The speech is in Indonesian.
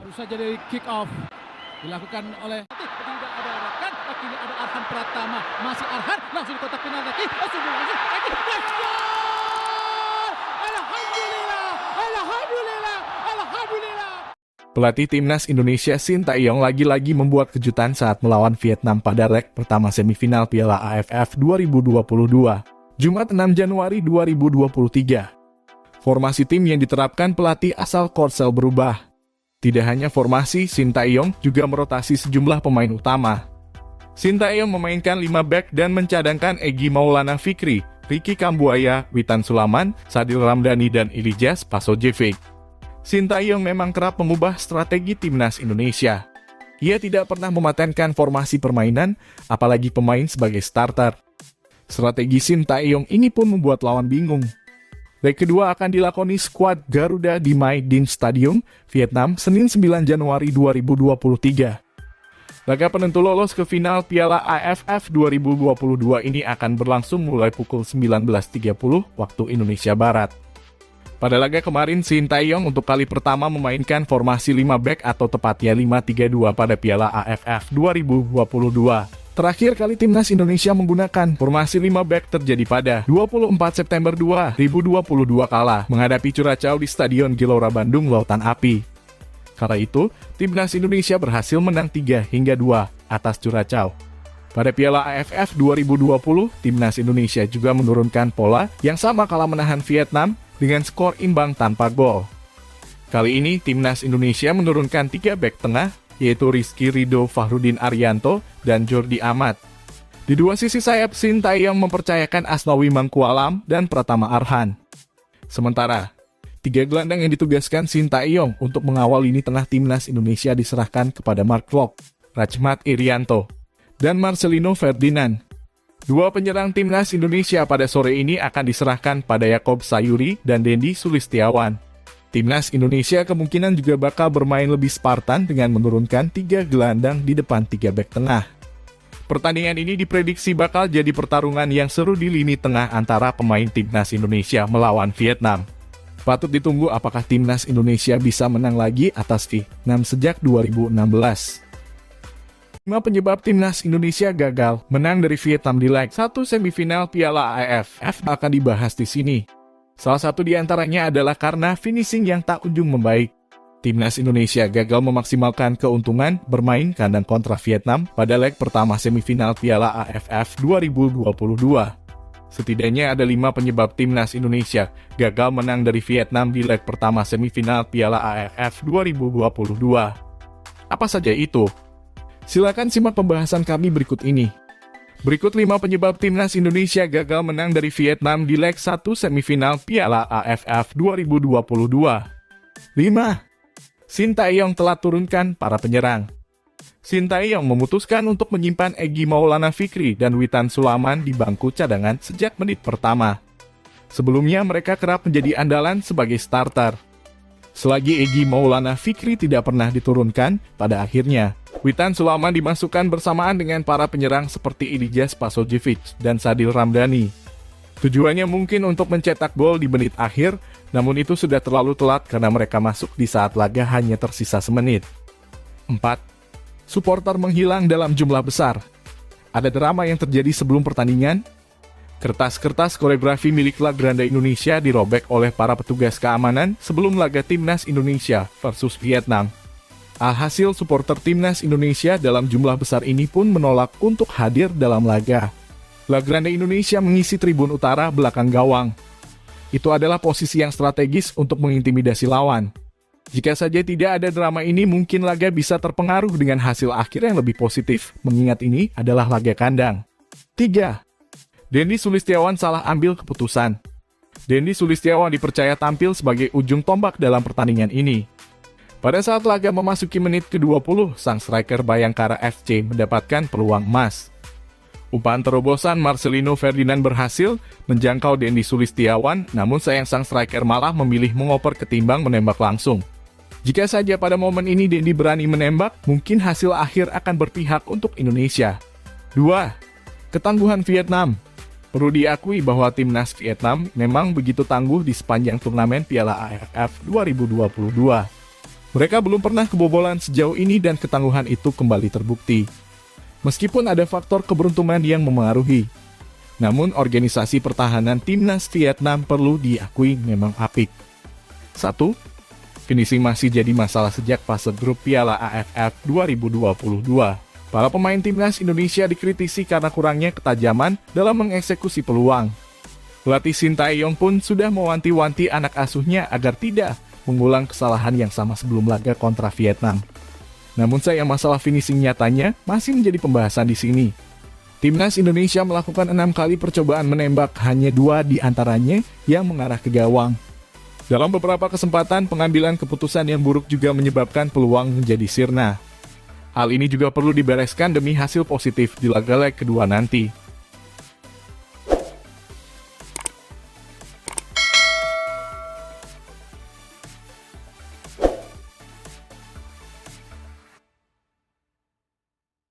Baru saja dari kick off dilakukan oleh tidak ada Arhan, kini ada Arhan Pratama, masih Arhan langsung di kotak penalti, langsung alhamdulillah, alhamdulillah, alhamdulillah. Pelatih timnas Indonesia Shin Tae-yong lagi-lagi membuat kejutan saat melawan Vietnam pada leg pertama semifinal Piala AFF 2022, Jumat 6 Januari 2023. Formasi tim yang diterapkan pelatih asal Korsel berubah. Tidak hanya formasi, Shin Tae-yong juga merotasi sejumlah pemain utama. Shin Tae-yong memainkan 5 back dan mencadangkan Egy Maulana Fikri, Ricky Kambuaya, Witan Sulaiman, Sadil Ramdhani, dan Ilijah Spasojevic. Shin Tae-yong memang kerap mengubah strategi timnas Indonesia. Ia tidak pernah mematenkan formasi permainan, apalagi pemain sebagai starter. Strategi Shin Tae-yong ini pun membuat lawan bingung. Leg kedua akan dilakoni skuad Garuda di Mai Dinh Stadium, Vietnam, Senin 9 Januari 2023. Laga penentu lolos ke final Piala AFF 2022 ini akan berlangsung mulai pukul 19.30 waktu Indonesia Barat. Pada laga kemarin, Shin Tae-yong untuk kali pertama memainkan formasi 5 back atau tepatnya 5-3-2 pada Piala AFF 2022. Terakhir kali timnas Indonesia menggunakan formasi 5 back terjadi pada 24 September 2022 kala menghadapi Curaçao di Stadion Gelora Bandung Lautan Api. Kala itu, timnas Indonesia berhasil menang 3-2 atas Curaçao. Pada Piala AFF 2020, timnas Indonesia juga menurunkan pola yang sama kala menahan Vietnam dengan skor imbang tanpa gol. Kali ini, timnas Indonesia menurunkan 3 back tengah, yaitu Rizky Ridho Fahruddin Arianto dan Jordi Amat. Di dua sisi sayap, Shin Tae-yong mempercayakan Asnawi Mangkualam dan Pratama Arhan. Sementara, 3 gelandang yang ditugaskan Shin Tae-yong untuk mengawal lini tengah timnas Indonesia diserahkan kepada Mark Klok, Rachmat Irianto, dan Marcelino Ferdinand. 2 penyerang timnas Indonesia pada sore ini akan diserahkan pada Yakob Sayuri dan Dendi Sulistiawan. Timnas Indonesia kemungkinan juga bakal bermain lebih Spartan dengan menurunkan 3 gelandang di depan 3 bek tengah. Pertandingan ini diprediksi bakal jadi pertarungan yang seru di lini tengah antara pemain timnas Indonesia melawan Vietnam. Patut ditunggu apakah timnas Indonesia bisa menang lagi atas Vietnam sejak 2016. 5 penyebab timnas Indonesia gagal menang dari Vietnam di leg 1 semifinal Piala AFF akan dibahas di sini. Salah satu di antaranya adalah karena finishing yang tak kunjung membaik. Timnas Indonesia gagal memaksimalkan keuntungan bermain kandang kontra Vietnam pada leg pertama semifinal Piala AFF 2022. Setidaknya ada 5 penyebab timnas Indonesia gagal menang dari Vietnam di leg pertama semifinal Piala AFF 2022. Apa saja itu? Silakan simak pembahasan kami berikut ini. Berikut 5 penyebab timnas Indonesia gagal menang dari Vietnam di leg 1 semifinal Piala AFF 2022. 5. Shin Tae-yong telah turunkan para penyerang. Shin Tae-yong memutuskan untuk menyimpan Egy Maulana Fikri dan Witan Sulaiman di bangku cadangan sejak menit pertama. Sebelumnya mereka kerap menjadi andalan sebagai starter. Selagi Egy Maulana Fikri tidak pernah diturunkan, pada akhirnya Witan Sulaiman dimasukkan bersamaan dengan para penyerang seperti Ilijah Spasojevic dan Sadil Ramdhani. Tujuannya mungkin untuk mencetak gol di menit akhir, namun itu sudah terlalu telat karena mereka masuk di saat laga hanya tersisa semenit. 4. Suporter menghilang dalam jumlah besar. Ada drama yang terjadi sebelum pertandingan. Kertas-kertas koreografi milik La Grande Indonesia dirobek oleh para petugas keamanan sebelum laga timnas Indonesia versus Vietnam. Alhasil supporter timnas Indonesia dalam jumlah besar ini pun menolak untuk hadir dalam laga. La Grande Indonesia mengisi tribun utara belakang gawang. Itu adalah posisi yang strategis untuk mengintimidasi lawan. Jika saja tidak ada drama ini, mungkin laga bisa terpengaruh dengan hasil akhir yang lebih positif, mengingat ini adalah laga kandang. 3. Dendi Sulistiawan salah ambil keputusan. Dendi Sulistiawan dipercaya tampil sebagai ujung tombak dalam pertandingan ini. Pada saat laga memasuki menit ke-20, sang striker Bayangkara FC mendapatkan peluang emas. Umpan terobosan Marcelino Ferdinand berhasil menjangkau Dendi Sulistiawan, namun sayang sang striker malah memilih mengoper ketimbang menembak langsung. Jika saja pada momen ini Dendi berani menembak, mungkin hasil akhir akan berpihak untuk Indonesia. 2. Ketangguhan Vietnam. Perlu diakui bahwa timnas Vietnam memang begitu tangguh di sepanjang turnamen Piala AFF 2022. Mereka belum pernah kebobolan sejauh ini dan ketangguhan itu kembali terbukti. Meskipun ada faktor keberuntungan yang memengaruhi, namun organisasi pertahanan timnas Vietnam perlu diakui memang apik. 1. Finishing masih jadi masalah sejak fase grup Piala AFF 2022. Para pemain timnas Indonesia dikritisi karena kurangnya ketajaman dalam mengeksekusi peluang. Pelatih Sintayong pun sudah mewanti-wanti anak asuhnya agar tidak mengulang kesalahan yang sama sebelum laga kontra Vietnam. Namun sayang masalah finishing nyatanya masih menjadi pembahasan di sini. Timnas Indonesia melakukan 6 kali percobaan menembak, hanya 2 di antaranya yang mengarah ke gawang. Dalam beberapa kesempatan, pengambilan keputusan yang buruk juga menyebabkan peluang menjadi sirna. Hal ini juga perlu dibereskan demi hasil positif di laga leg kedua nanti.